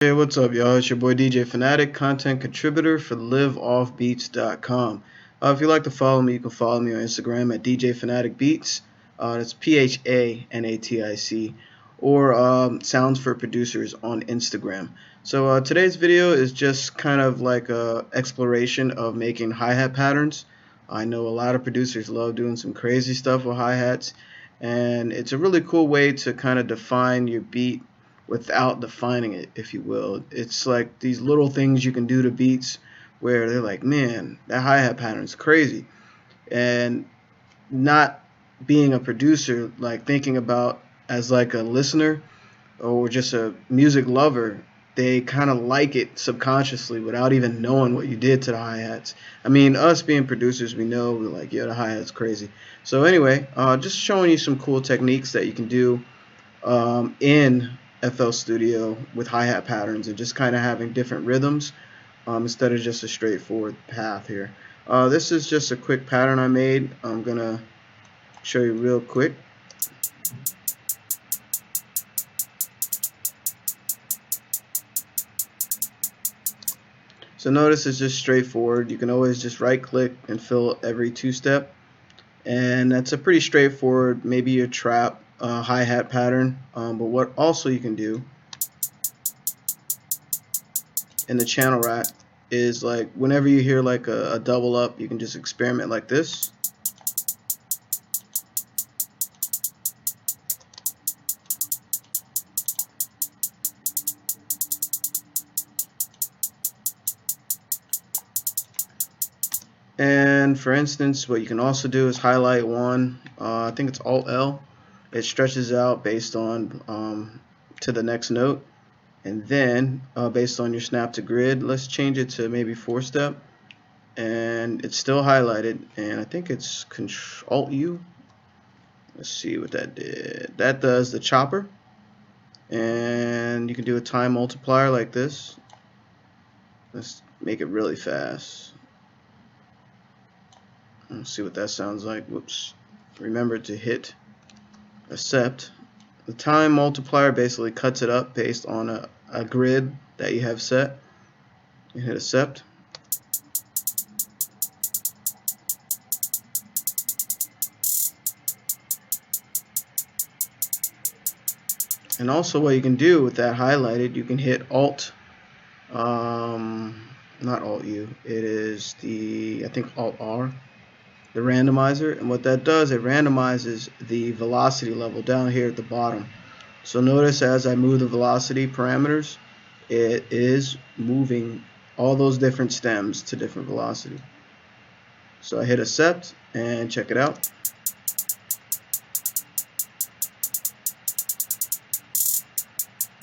Hey, what's up, y'all? It's your boy DJ Fanatic, content contributor for Liveoffbeats.com. If you'd like to follow me, you can follow me on Instagram at DJ Fanatic Beats. That's PHANATIC, or Sounds for Producers on Instagram. So today's video is just kind of like a exploration of making hi-hat patterns. I know a lot of producers love doing some crazy stuff with hi-hats, and it's a really cool way to kind of define your beat without defining it, if you will. It's like these little things you can do to beats where they're like, man, that hi-hat pattern is crazy. And not being a producer, like thinking about as like a listener or just a music lover, they kind of like it subconsciously without even knowing what you did to the hi-hats. I mean, us being producers, we know, we're like, yeah, the hi-hat's crazy. So anyway, just showing you some cool techniques that you can do in FL Studio with hi-hat patterns and just kind of having different rhythms instead of just a straightforward path here. This is just a quick pattern I made. I'm gonna show you real quick. So notice it's just straightforward. You can always just right click and fill every two-step, and that's a pretty straightforward, maybe your trap hi-hat pattern. But what also you can do in the channel rack is, like, whenever you hear like a double up, you can just experiment like this. And for instance, what you can also do is highlight one. I think it's Alt L. It stretches out based on to the next note, and then based on your snap to grid, let's change it to maybe 4-step, and it's still highlighted. And I think it's Alt U. Let's see what that did. That does the chopper, and you can do a time multiplier like this. Let's make it really fast. Let's see what that sounds like. Whoops. Remember to hit accept. The time multiplier basically cuts it up based on a grid that you have set. You hit accept. And also what you can do with that highlighted, you can hit Alt, not Alt U, it is the, I think, Alt R, the randomizer, and what that does, it randomizes the velocity level down here at the bottom. So notice as I move the velocity parameters, it is moving all those different stems to different velocity. So I hit accept and check it out.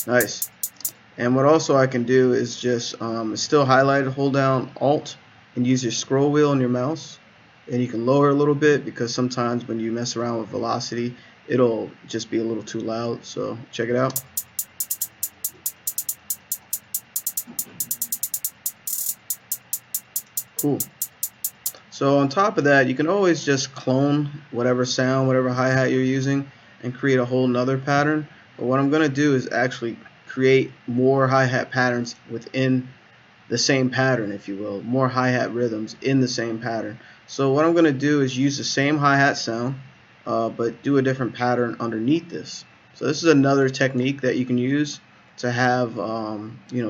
Nice. And what also I can do is just it's still highlighted, hold down Alt and use your scroll wheel on your mouse, and you can lower a little bit because sometimes when you mess around with velocity, it'll just be a little too loud. So check it out. Cool. So on top of that, you can always just clone whatever sound, whatever hi-hat you're using, and create a whole nother pattern. But what I'm going to do is actually create more hi-hat patterns within the same pattern, if you will, more hi-hat rhythms in the same pattern. So what I'm going to do is use the same hi-hat sound, but do a different pattern underneath this. So this is another technique that you can use to have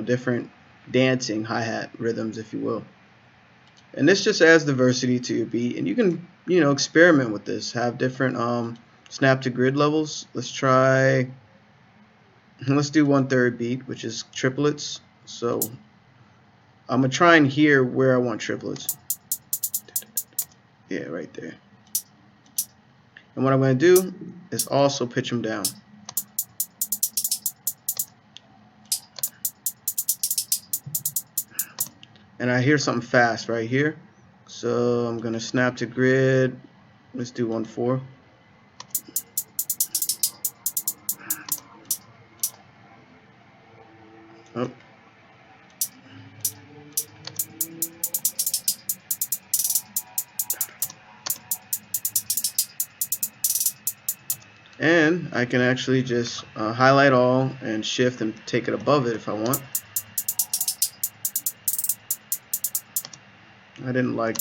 different dancing hi-hat rhythms, if you will. And this just adds diversity to your beat, and you can experiment with this, have different snap to grid levels. Let's do 1/3 beat, which is triplets. So I'm gonna try and hear where I want triplets. Yeah, right there. And what I'm gonna do is also pitch them down. And I hear something fast right here, so I'm gonna snap to grid. Let's do 1/4. Oh. And I can actually just highlight all and shift and take it above it if I want. I didn't like,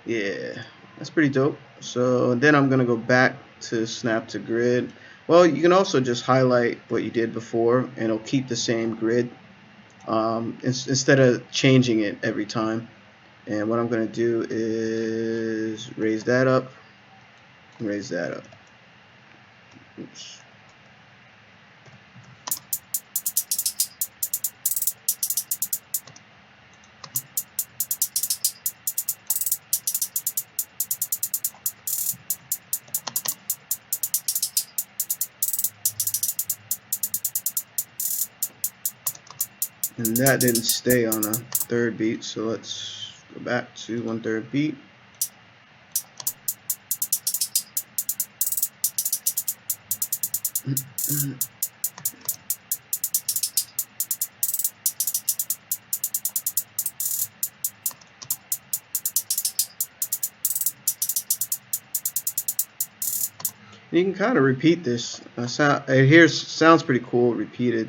yeah, that's pretty dope. So then I'm gonna go back to snap to grid. Well, you can also just highlight what you did before and it'll keep the same grid instead of changing it every time. And what I'm gonna do is raise that up, raise that up. Oops. And that didn't stay on a third beat, so let's go back to 1/3 beat. You can kind of repeat this. It sounds pretty cool repeated.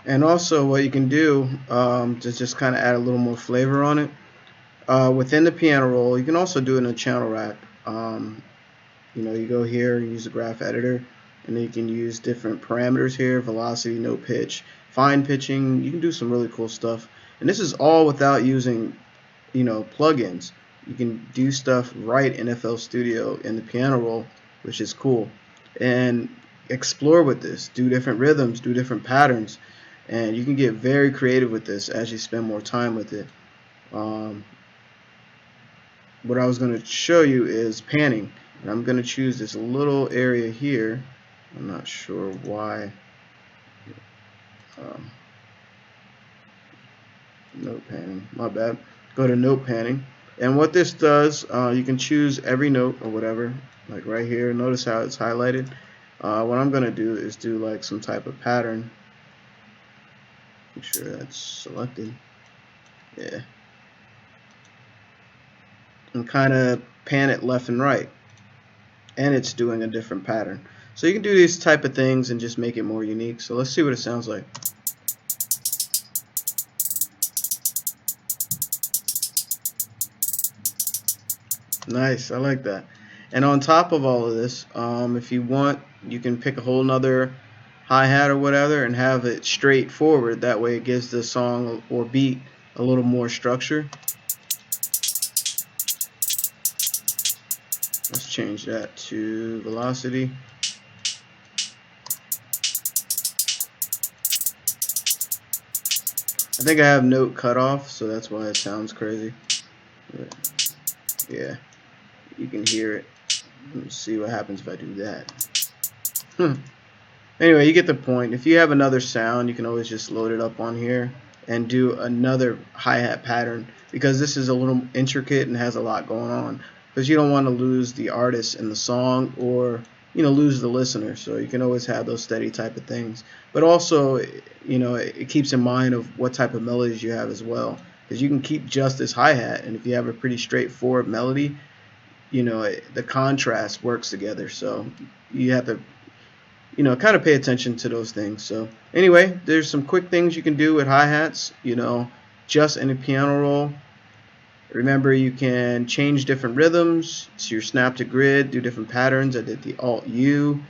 And also what you can do to just kind of add a little more flavor on it, within the piano roll, you can also do it in a channel rack. You go here, use the graph editor, and then you can use different parameters here, velocity, note pitch, fine pitching. You can do some really cool stuff. And this is all without using, plugins. You can do stuff right in FL Studio in the piano roll, which is cool. And explore with this, do different rhythms, do different patterns, and you can get very creative with this as you spend more time with it. What I was going to show you is panning, and I'm going to choose this little area here. I'm not sure why. Note panning, my bad. Go to note panning, and what this does, you can choose every note or whatever, like right here. Notice how it's highlighted. What I'm going to do is do like some type of pattern. Make sure that's selected. Yeah. And kind of pan it left and right. And it's doing a different pattern. So you can do these type of things and just make it more unique. So let's see what it sounds like. Nice, I like that. And on top of all of this, if you want, you can pick a whole nother hi-hat or whatever and have it straightforward. That way it gives the song or beat a little more structure. Let's change that to velocity. I think I have note cut off, so that's why it sounds crazy. But yeah, you can hear it. Let's see what happens if I do that. Anyway, you get the point. If you have another sound, you can always just load it up on here and do another hi-hat pattern, because this is a little intricate and has a lot going on, because you don't want to lose the artist in the song or lose the listener. So you can always have those steady type of things, but also it keeps in mind of what type of melodies you have as well, because you can keep just this hi-hat, and if you have a pretty straightforward melody, the contrast works together. So you have to kind of pay attention to those things. So anyway, there's some quick things you can do with hi-hats, just in a piano roll. Remember, you can change different rhythms. So your snap to grid, do different patterns. I did the Alt U,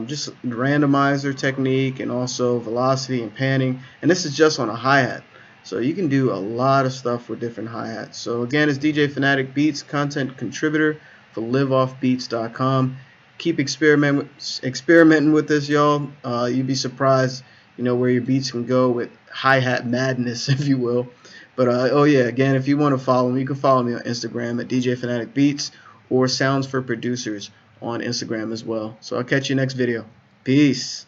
just randomizer technique, and also velocity and panning. And this is just on a hi-hat. So you can do a lot of stuff with different hi-hats. So again, it's DJ Fanatic Beats, content contributor for Liveoffbeats.com. Keep experimenting with this, y'all. You'd be surprised, where your beats can go with hi-hat madness, if you will. But oh yeah, again, if you want to follow me, you can follow me on Instagram at DJ Fanatic Beats or Sounds for Producers on Instagram as well. So I'll catch you next video. Peace.